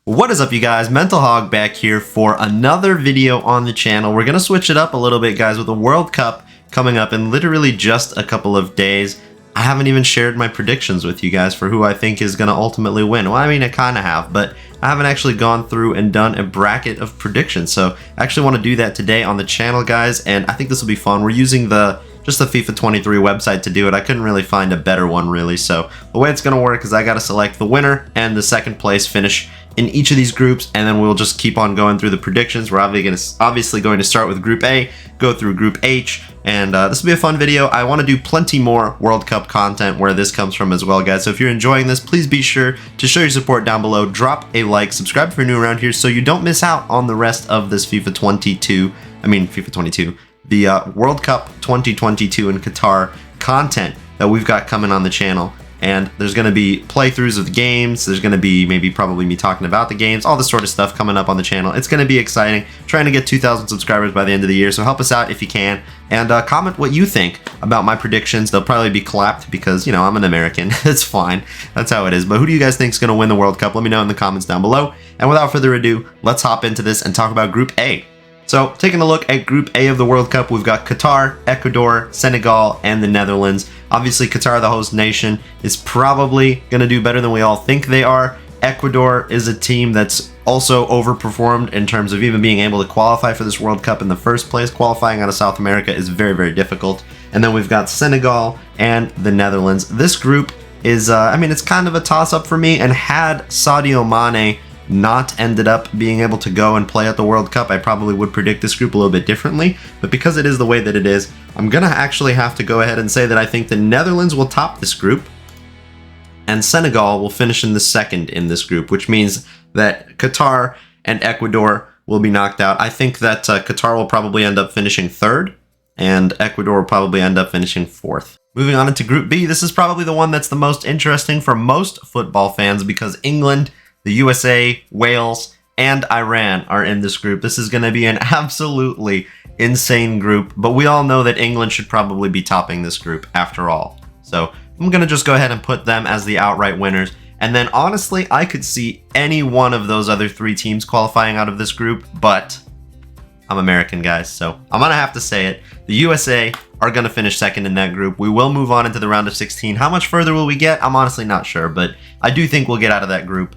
What is up, you guys? Mental Hog back here for another video on the channel. We're gonna switch it up a little bit, guys, with the World Cup coming up in literally just a couple of days. I haven't even shared my predictions with you guys for who I think is gonna ultimately win. Well, I mean, I kind of have, but I haven't actually gone through and done a bracket of predictions. So I actually want to do that today on the channel, guys, and I think this will be fun. We're using just the FIFA 23 website to do it. I couldn't really find a better one, really. So the way it's going to work is I got to select the winner and the second place finish in each of these groups, and then we'll just keep on going through the predictions. We're obviously going to start with Group A, go through Group H, and this will be a fun video. I want to do plenty more World Cup content where this comes from as well, guys. So if you're enjoying this, please be sure to show your support down below. Drop a like, subscribe if you're new around here so you don't miss out on the rest of this FIFA 22, the World Cup 2022 in Qatar content that we've got coming on the channel. And there's going to be playthroughs of the games. There's going to be probably me talking about the games, all this sort of stuff coming up on the channel. It's going to be exciting. Trying to get 2,000 subscribers by the end of the year, so help us out if you can. And comment what you think about my predictions. They'll probably be clapped because, you know, I'm an American. It's fine. That's how it is. But who do you guys think is going to win the World Cup? Let me know in the comments down below. And without further ado, let's hop into this and talk about Group A. So, taking a look at Group A of the World Cup, we've got Qatar, Ecuador, Senegal, and the Netherlands. Obviously, Qatar, the host nation, is probably going to do better than we all think they are. Ecuador is a team that's also overperformed in terms of even being able to qualify for this World Cup in the first place. Qualifying out of South America is very, very difficult. And then we've got Senegal and the Netherlands. This group is, it's kind of a toss-up for me, and had Sadio Mane not ended up being able to go and play at the World Cup, I probably would predict this group a little bit differently. But because it is the way that it is, I'm gonna actually have to go ahead and say that I think the Netherlands will top this group and Senegal will finish in the second in this group, which means that Qatar and Ecuador will be knocked out. I think that Qatar will probably end up finishing third and Ecuador will probably end up finishing fourth. Moving on into Group B, this is probably the one that's the most interesting for most football fans because England, the USA, Wales, and Iran are in this group. This is going to be an absolutely insane group, but we all know that England should probably be topping this group after all. So I'm going to just go ahead and put them as the outright winners. And then honestly, I could see any one of those other three teams qualifying out of this group, but I'm American, guys, so I'm going to have to say it. The USA are going to finish second in that group. We will move on into the round of 16. How much further will we get? I'm honestly not sure, but I do think we'll get out of that group.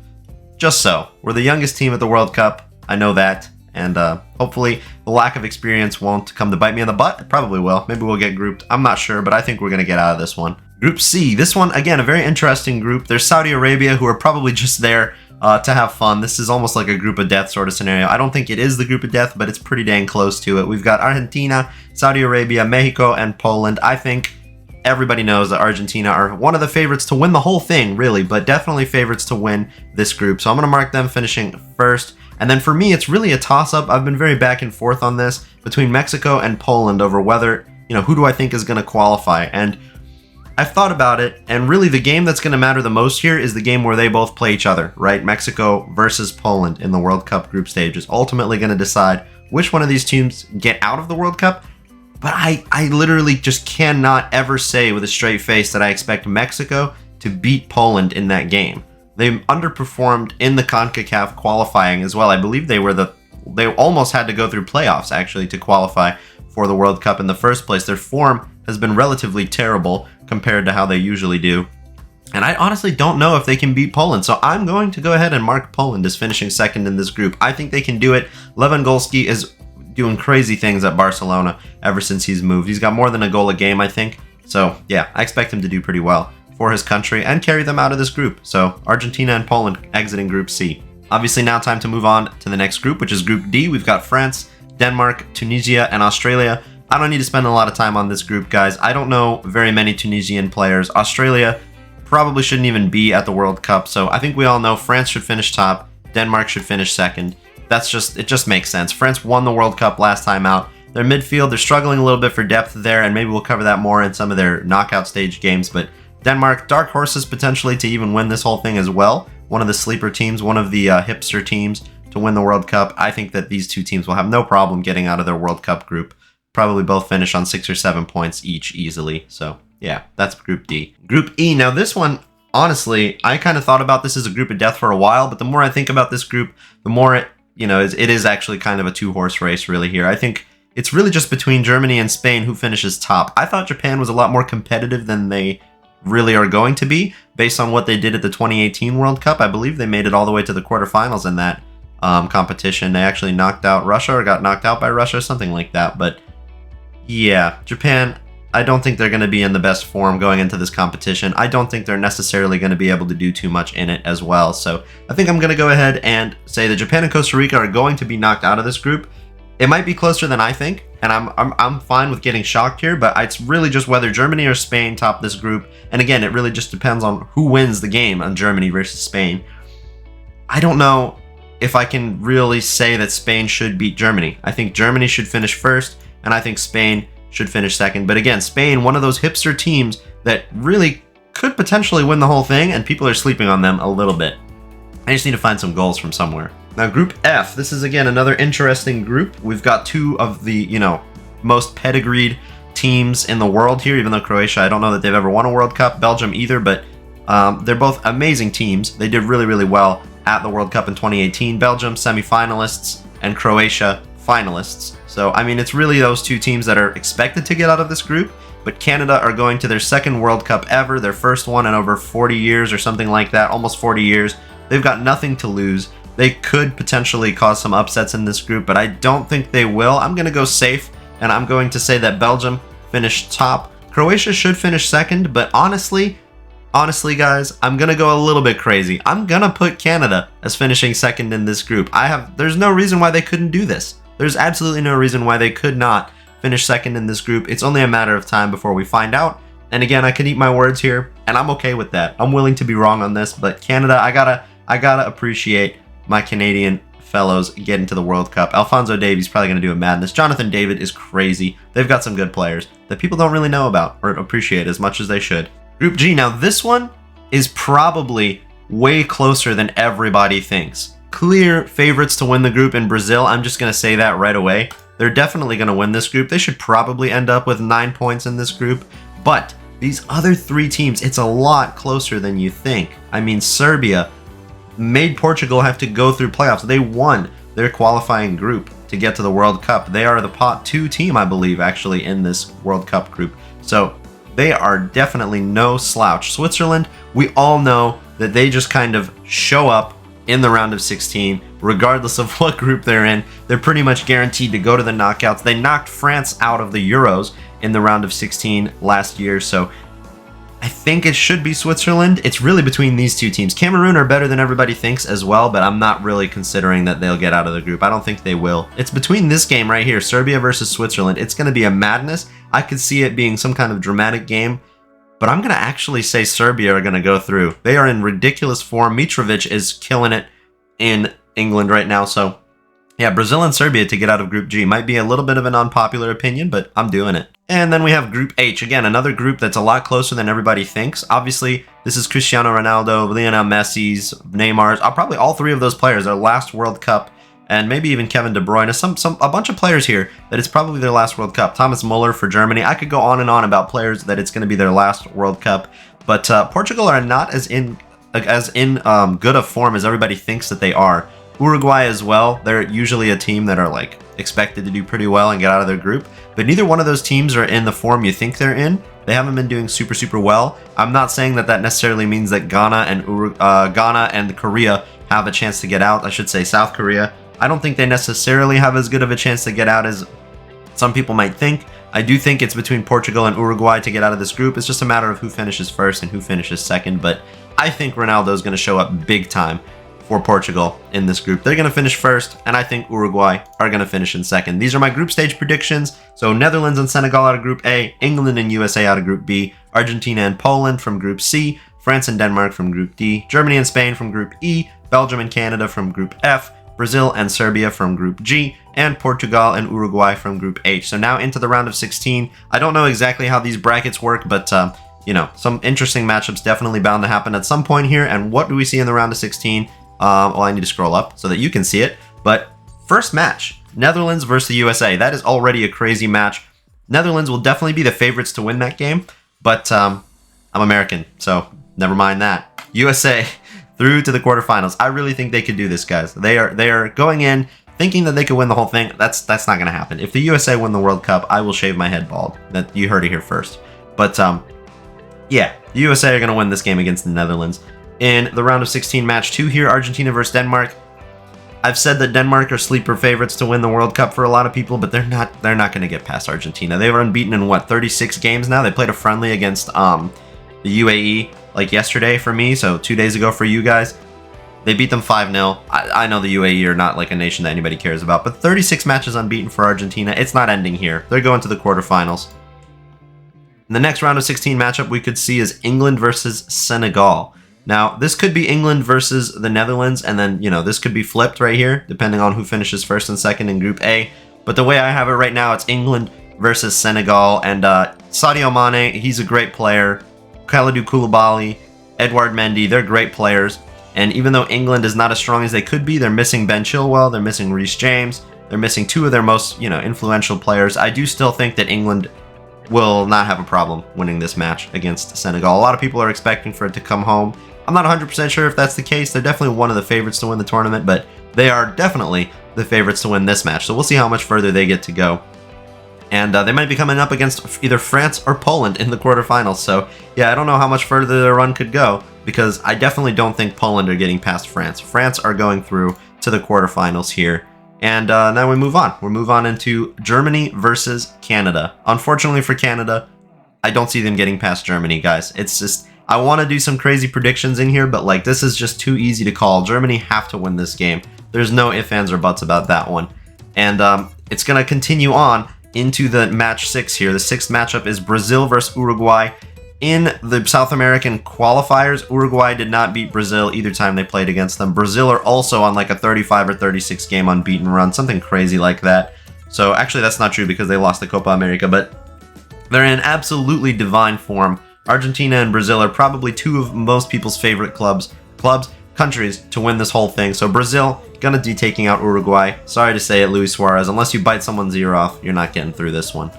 Just so. We're the youngest team at the World Cup. I know that. And hopefully the lack of experience won't come to bite me in the butt. It probably will. Maybe we'll get grouped. I'm not sure, but I think we're going to get out of this one. Group C. This one, again, a very interesting group. There's Saudi Arabia, who are probably just there to have fun. This is almost like a group of death sort of scenario. I don't think it is the group of death, but it's pretty dang close to it. We've got Argentina, Saudi Arabia, Mexico, and Poland. I think everybody knows that Argentina are one of the favorites to win the whole thing, really, but definitely favorites to win this group. So I'm going to mark them finishing first. And then for me, it's really a toss-up. I've been very back and forth on this between Mexico and Poland over whether, who do I think is going to qualify. And I've thought about it, and really the game that's going to matter the most here is the game where they both play each other, right? Mexico versus Poland in the World Cup group stage is ultimately going to decide which one of these teams get out of the World Cup. But I literally just cannot ever say with a straight face that I expect Mexico to beat Poland in that game. They underperformed in the CONCACAF qualifying as well. I believe they almost had to go through playoffs actually to qualify for the World Cup in the first place. Their form has been relatively terrible compared to how they usually do. And I honestly don't know if they can beat Poland. So I'm going to go ahead and mark Poland as finishing second in this group. I think they can do it. Lewandowski is doing crazy things at Barcelona ever since he's moved. He's got more than a goal a game, I think. So yeah, I expect him to do pretty well for his country and carry them out of this group. So Argentina and Poland exiting Group C. Obviously now time to move on to the next group, which is Group D. We've got France, Denmark, Tunisia, and Australia. I don't need to spend a lot of time on this group, guys. I don't know very many Tunisian players. Australia probably shouldn't even be at the World Cup. So I think we all know France should finish top. Denmark should finish second. It just makes sense. France won the World Cup last time out. Their midfield, they're struggling a little bit for depth there, and maybe we'll cover that more in some of their knockout stage games. But Denmark, dark horses potentially to even win this whole thing as well. One of the sleeper teams, one of the hipster teams to win the World Cup. I think that these two teams will have no problem getting out of their World Cup group. Probably both finish on 6 or 7 points each easily. So yeah, that's Group D. Group E, now this one honestly, I kind of thought about this as a group of death for a while, but the more I think about this group, the more it is actually kind of a two-horse race really here. I think it's really just between Germany and Spain who finishes top. I thought Japan was a lot more competitive than they really are going to be based on what they did at the 2018 World Cup. I believe they made it all the way to the quarterfinals in that competition. They actually knocked out Russia or got knocked out by Russia, something like that. But yeah, Japan, I don't think they're going to be in the best form going into this competition. I don't think they're necessarily going to be able to do too much in it as well. So I think I'm going to go ahead and say that Japan and Costa Rica are going to be knocked out of this group. It might be closer than I think, and I'm fine with getting shocked here, but it's really just whether Germany or Spain top this group. And again, it really just depends on who wins the game on Germany versus Spain. I don't know if I can really say that Spain should beat Germany. I think Germany should finish first, and I think Spain should finish second. But again, Spain, one of those hipster teams that really could potentially win the whole thing, and people are sleeping on them a little bit. I just need to find some goals from somewhere. Now, Group F, this is again another interesting group. We've got two of the, most pedigreed teams in the world here, even though Croatia, I don't know that they've ever won a World Cup, Belgium either, but they're both amazing teams. They did really, really well at the World Cup in 2018. Belgium, semifinalists, and Croatia, finalists. So, I mean, it's really those two teams that are expected to get out of this group, but Canada are going to their second World Cup ever, their first one in over 40 years or something like that, almost 40 years. They've got nothing to lose. They could potentially cause some upsets in this group, but I don't think they will. I'm going to go safe, and I'm going to say that Belgium finished top. Croatia should finish second, but honestly, guys, I'm going to go a little bit crazy. I'm going to put Canada as finishing second in this group. There's no reason why they couldn't do this. There's absolutely no reason why they could not finish second in this group. It's only a matter of time before we find out. And again, I can eat my words here, and I'm okay with that. I'm willing to be wrong on this, but Canada, I gotta appreciate my Canadian fellows get into the World Cup. Alphonso Davies probably going to do a madness. Jonathan David is crazy. They've got some good players that people don't really know about or appreciate as much as they should. Group G, now this one is probably way closer than everybody thinks. Clear favorites to win the group in Brazil. I'm just going to say that right away. They're definitely going to win this group. They should probably end up with 9 points in this group. But these other three teams, it's a lot closer than you think. I mean, Serbia made Portugal have to go through playoffs. They won their qualifying group to get to the World Cup. They are the pot 2 team, I believe, actually, in this World Cup group. So they are definitely no slouch. Switzerland, we all know that they just kind of show up in the round of 16, regardless of what group they're in. They're pretty much guaranteed to go to the knockouts. They knocked France out of the Euros in the round of 16 last year, so I think it should be Switzerland. It's really between these two teams. Cameroon are better than everybody thinks as well, but I'm not really considering that they'll get out of the group. I don't think they will. It's between this game right here, Serbia versus Switzerland. It's going to be a madness. I could see it being some kind of dramatic game, but I'm going to actually say Serbia are going to go through. They are in ridiculous form. Mitrovic is killing it in England right now, so yeah, Brazil and Serbia to get out of Group G might be a little bit of an unpopular opinion, but I'm doing it. And then we have Group H. Again, another group that's a lot closer than everybody thinks. Obviously, this is Cristiano Ronaldo, Lionel Messi's, Neymar's, probably all three of those players, their last World Cup, and maybe even Kevin De Bruyne. A bunch of players here that it's probably their last World Cup. Thomas Muller for Germany. I could go on and on about players that it's going to be their last World Cup, but Portugal are not as in good of form as everybody thinks that they are. Uruguay as well. They're usually a team that are like expected to do pretty well and get out of their group, but neither one of those teams are in the form you think they're in. They haven't been doing super well. I'm not saying that necessarily means that Ghana and Korea have a chance to get out. I should say South Korea. I don't think they necessarily have as good of a chance to get out as some people might think. I do think it's between Portugal and Uruguay to get out of this group. It's just a matter of who finishes first and who finishes second, but I think Ronaldo's going to show up big time for Portugal in this group. They're going to finish first, and I think Uruguay are going to finish in second. These are my group stage predictions. So Netherlands and Senegal out of Group A, England and USA out of Group B, Argentina and Poland from Group C, France and Denmark from Group D, Germany and Spain from Group E, Belgium and Canada from Group F, Brazil and Serbia from Group G, and Portugal and Uruguay from Group H. So now into the round of 16. I don't know exactly how these brackets work, but some interesting matchups definitely bound to happen at some point here. And what do we see in the round of 16? Well, I need to scroll up so that you can see it. But first match, Netherlands versus the USA. That is already a crazy match. Netherlands will definitely be the favorites to win that game, but I'm American, so never mind that. USA through to the quarterfinals. I really think they could do this, guys. They are going in thinking that they could win the whole thing. That's not going to happen. If the USA win the World Cup, I will shave my head bald. That you heard it here first. But yeah, the USA are going to win this game against the Netherlands. In the round of 16 match 2 here, Argentina versus Denmark. I've said that Denmark are sleeper favorites to win the World Cup for a lot of people, but they're not going to get past Argentina. They were unbeaten in what, 36 games now? They played a friendly against the UAE like yesterday for me, so 2 days ago for you guys. They beat them 5-0. I know the UAE are not like a nation that anybody cares about, but 36 matches unbeaten for Argentina. It's not ending here. They're going to the quarterfinals. In the next round of 16 matchup we could see is England versus Senegal. Now, this could be England versus the Netherlands, and then, this could be flipped right here, depending on who finishes first and second in Group A. But the way I have it right now, it's England versus Senegal, and Sadio Mane, he's a great player. Kalidou Koulibaly, Edouard Mendy, they're great players. And even though England is not as strong as they could be, they're missing Ben Chilwell, they're missing Reece James, they're missing two of their most, influential players. I do still think that England will not have a problem winning this match against Senegal. A lot of people are expecting for it to come home. I'm not 100% sure if that's the case. They're definitely one of the favorites to win the tournament, but they are definitely the favorites to win this match. So we'll see how much further they get to go. And they might be coming up against either France or Poland in the quarterfinals. So yeah, I don't know how much further their run could go, because I definitely don't think Poland are getting past France. France are going through to the quarterfinals here. And now we move on. We'll move on into Germany versus Canada. Unfortunately for Canada, I don't see them getting past Germany, guys. It's just, I want to do some crazy predictions in here, but like this is just too easy to call. Germany have to win this game. There's no ifs, ands, or buts about that one. And it's going to continue on into the match 6 here. The 6th matchup is Brazil versus Uruguay. In the South American qualifiers, Uruguay did not beat Brazil either time they played against them. Brazil are also on like a 35 or 36 game unbeaten run, something crazy like that. So actually that's not true because they lost the Copa America, but they're in absolutely divine form. Argentina and Brazil are probably two of most people's favorite countries to win this whole thing. So Brazil gonna be taking out Uruguay. Sorry to say it, Luis Suarez. Unless you bite someone's ear off, you're not getting through this one.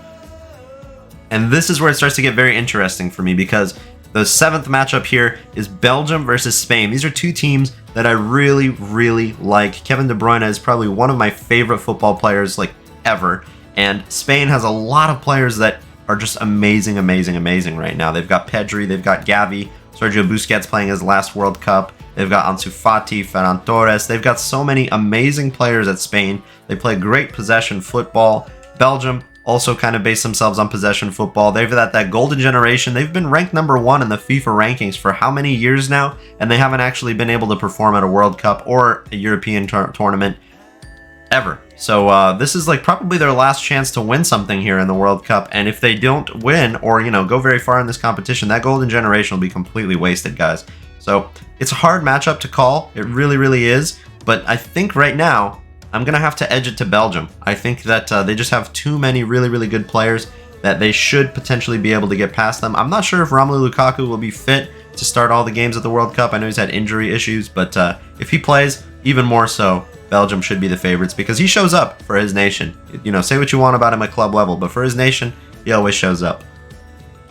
And this is where it starts to get very interesting for me, because the 7th matchup here is Belgium versus Spain. These are two teams that I really, really like. Kevin De Bruyne is probably one of my favorite football players like ever. And Spain has a lot of players that are just amazing, amazing, amazing right now. They've got Pedri, they've got Gavi, Sergio Busquets playing his last World Cup. They've got Ansu Fati, Ferran Torres. They've got so many amazing players at Spain. They play great possession football. Belgium also kind of base themselves on possession football. They've got that golden generation. They've been ranked number 1 in the FIFA rankings for how many years now? And they haven't actually been able to perform at a World Cup or a European tournament ever. So this is like probably their last chance to win something here in the World Cup. And if they don't win or, go very far in this competition, that golden generation will be completely wasted, guys. So it's a hard matchup to call. It really, really is. But I think right now, I'm going to have to edge it to Belgium. I think that they just have too many really, really good players that they should potentially be able to get past them. I'm not sure if Romelu Lukaku will be fit to start all the games at the World Cup. I know he's had injury issues, but if he plays, even more so, Belgium should be the favorites because he shows up for his nation. Say what you want about him at club level, but for his nation, he always shows up.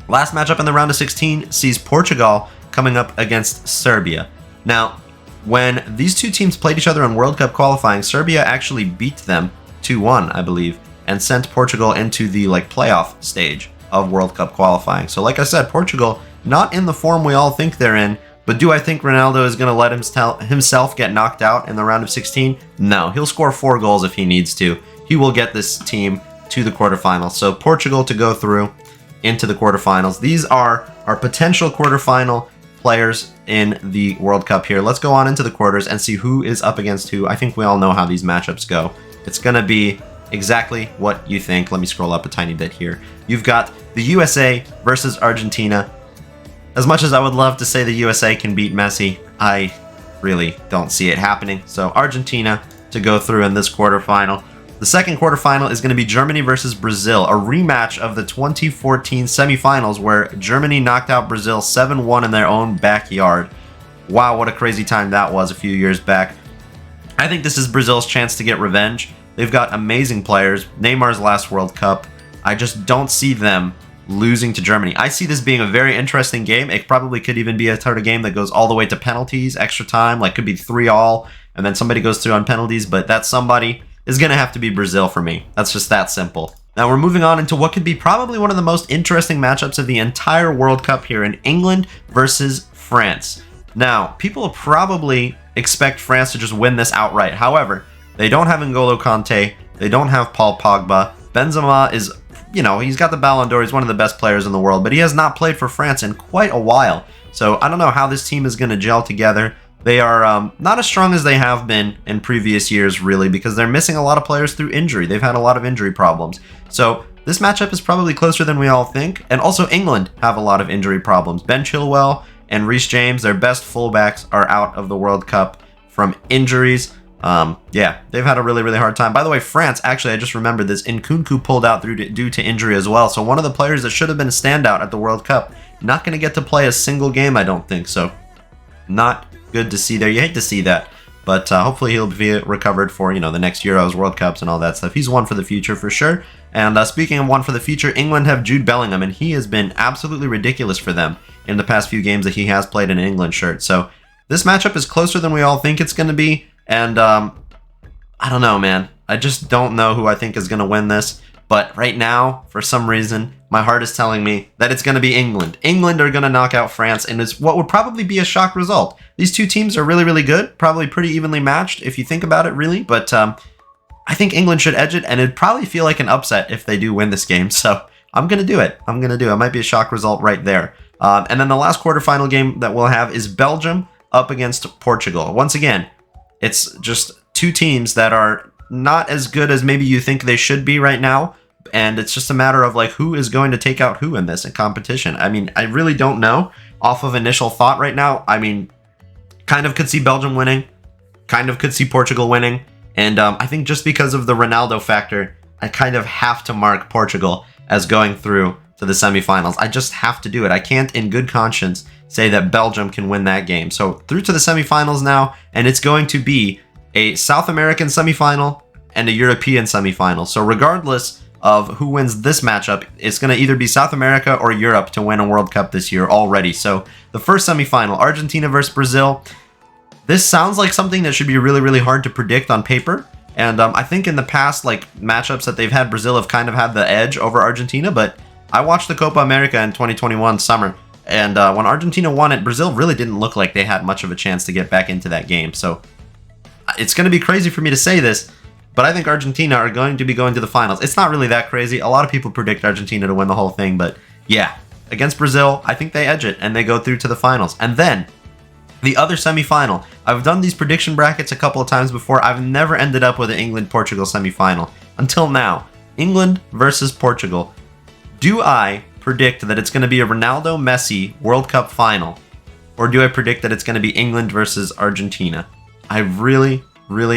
Last matchup in the round of 16 sees Portugal coming up against Serbia. Now, when these two teams played each other in World Cup qualifying, Serbia actually beat them 2-1, I believe, and sent Portugal into the playoff stage of World Cup qualifying. So like I said, Portugal not in the form we all think they're in, but do I think Ronaldo is going to let himself get knocked out in the round of 16? No, he'll score 4 goals if he needs to. He will get this team to the quarterfinals. So Portugal to go through into the quarterfinals. These are our potential quarterfinal players in the World Cup here. Let's go on into the quarters and see who is up against who. I think we all know how these matchups go. It's going to be exactly what you think. Let me scroll up a tiny bit here. You've got the USA versus Argentina. As much as I would love to say the USA can beat Messi, I really don't see it happening. So Argentina to go through in this quarterfinal. The second quarterfinal is going to be Germany versus Brazil, a rematch of the 2014 semifinals where Germany knocked out Brazil 7-1 in their own backyard. Wow, what a crazy time that was a few years back. I think this is Brazil's chance to get revenge. They've got amazing players. Neymar's last World Cup. I just don't see them losing to Germany. I see this being a very interesting game. It probably could even be a sort of game that goes all the way to penalties, extra time, like could be 3-all, and then somebody goes through on penalties, but that somebody is going to have to be Brazil for me. That's just that simple. Now we're moving on into what could be probably one of the most interesting matchups of the entire World Cup here in England versus France. Now, people probably expect France to just win this outright. However, they don't have N'Golo Kanté, they don't have Paul Pogba. Benzema is, you know, he's got the Ballon d'Or, he's one of the best players in the world, but he has not played for France in quite a while. So I don't know how this team is going to gel together. They are not as strong as they have been in previous years, really, because they're missing a lot of players through injury. They've had a lot of injury problems. So this matchup is probably closer than we all think. And also England have a lot of injury problems. Ben Chilwell and Reece James, their best fullbacks, are out of the World Cup from injuries. Yeah, they've had a really, really hard time. By the way, France, actually, I just remembered this. Nkunku pulled out due to injury as well. So one of the players that should have been a standout at the World Cup, not going to get to play a single game, I don't think. So not good to see there. You hate to see that. But hopefully he'll be recovered for, you know, the next Euros, World Cups, and all that stuff. He's one for the future for sure. And speaking of one for the future, England have Jude Bellingham, and he has been absolutely ridiculous for them in the past few games that he has played in an England shirt. So this matchup is closer than we all think it's going to be. And I don't know, man. I just don't know who I think is going to win this. But right now, for some reason, my heart is telling me that it's going to be England. England are going to knock out France, and it's what would probably be a shock result. These two teams are really, really good. Probably pretty evenly matched, if you think about it, really. But I think England should edge it, and it'd probably feel like an upset if they do win this game. So I'm going to do it. I'm going to do it. It might be a shock result right there. And then the last quarterfinal game that we'll have is Belgium up against Portugal. Once again, it's just two teams that are not as good as maybe you think they should be right now. And it's just a matter of like who is going to take out who in this competition. I mean, I really don't know off of initial thought right now. I mean, kind of could see Belgium winning, kind of could see Portugal winning. And I think just because of the Ronaldo factor, I kind of have to mark Portugal as going through to the semifinals. I just have to do it. I can't in good conscience say that Belgium can win that game. So through to the semifinals now, and it's going to be a South American semifinal and a European semifinal. So regardless of who wins this matchup, it's going to either be South America or Europe to win a World Cup this year already. So the first semifinal, Argentina versus Brazil. This sounds like something that should be really, really hard to predict on paper. And I think in the past, like matchups that they've had, Brazil have kind of had the edge over Argentina. But I watched the Copa America in 2021 summer. And when Argentina won it, Brazil really didn't look like they had much of a chance to get back into that game. So it's going to be crazy for me to say this, but I think Argentina are going to be going to the finals. It's not really that crazy. A lot of people predict Argentina to win the whole thing, but yeah, against Brazil, I think they edge it and they go through to the finals. And then the other semifinal. I've done these prediction brackets a couple of times before. I've never ended up with an England-Portugal semifinal until now. England versus Portugal. Do I predict that it's going to be a Ronaldo-Messi World Cup final, or do I predict that it's going to be England versus Argentina? I really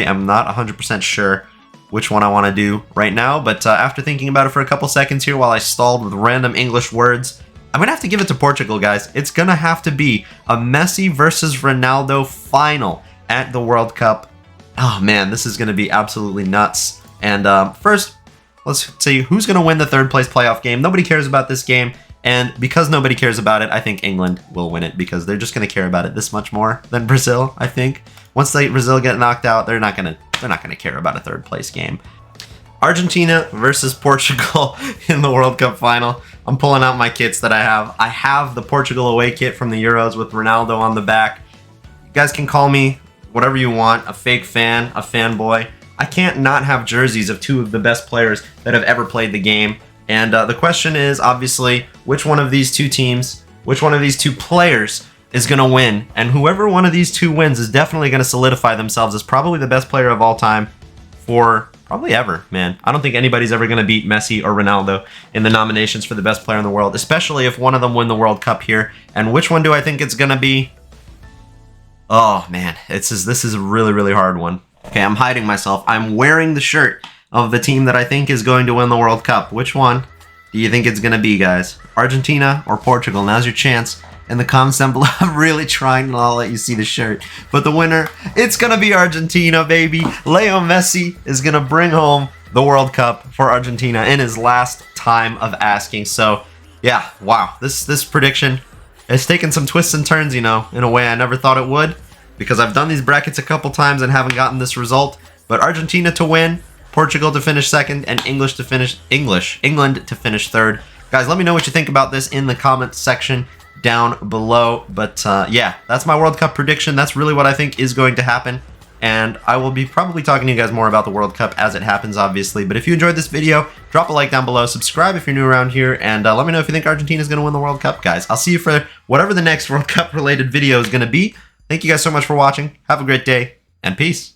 am not 100% sure which one I want to do right now, but after thinking about it for a couple seconds here while I stalled with random English words, I'm going to have to give it to Portugal, guys. It's going to have to be a Messi versus Ronaldo final at the World Cup. Oh man, this is going to be absolutely nuts. And first, let's see who's going to win the third place playoff game. Nobody cares about this game, and because nobody cares about it, I think England will win it because they're just going to care about it this much more than Brazil, I think. Once Brazil get knocked out, they're not gonna care about a third place game. Argentina versus Portugal in the World Cup final. I'm pulling out my kits that I have. I have the Portugal away kit from the Euros with Ronaldo on the back. You guys can call me whatever you want, a fake fan, a fanboy. I can't not have jerseys of two of the best players that have ever played the game. And the question is, obviously, which one of these two teams, which one of these two players is going to win, and whoever one of these two wins is definitely going to solidify themselves as probably the best player of all time for probably ever, man. I don't think anybody's ever going to beat Messi or Ronaldo in the nominations for the best player in the world, especially if one of them win the World Cup here. And which one do I think it's going to be? Oh man, this is a really, really hard one. Okay, I'm hiding myself. I'm wearing the shirt of the team that I think is going to win the World Cup. Which one do you think it's going to be, guys? Argentina or Portugal? Now's your chance. In the comments down below, I'm really trying to let you see the shirt. But the winner, it's going to be Argentina, baby. Leo Messi is going to bring home the World Cup for Argentina in his last time of asking. So, yeah, wow. This prediction has taken some twists and turns, you know, in a way I never thought it would, because I've done these brackets a couple times and haven't gotten this result. But Argentina to win, Portugal to finish second, and England to finish third. Guys, let me know what you think about this in the comments section down below. But yeah, that's my World Cup prediction. That's really what I think is going to happen. And I will be probably talking to you guys more about the World Cup as it happens, obviously. But if you enjoyed this video, drop a like down below, subscribe if you're new around here, and let me know if you think Argentina is going to win the World Cup, guys. I'll see you for whatever the next World Cup related video is going to be. Thank you guys so much for watching. Have a great day, and peace.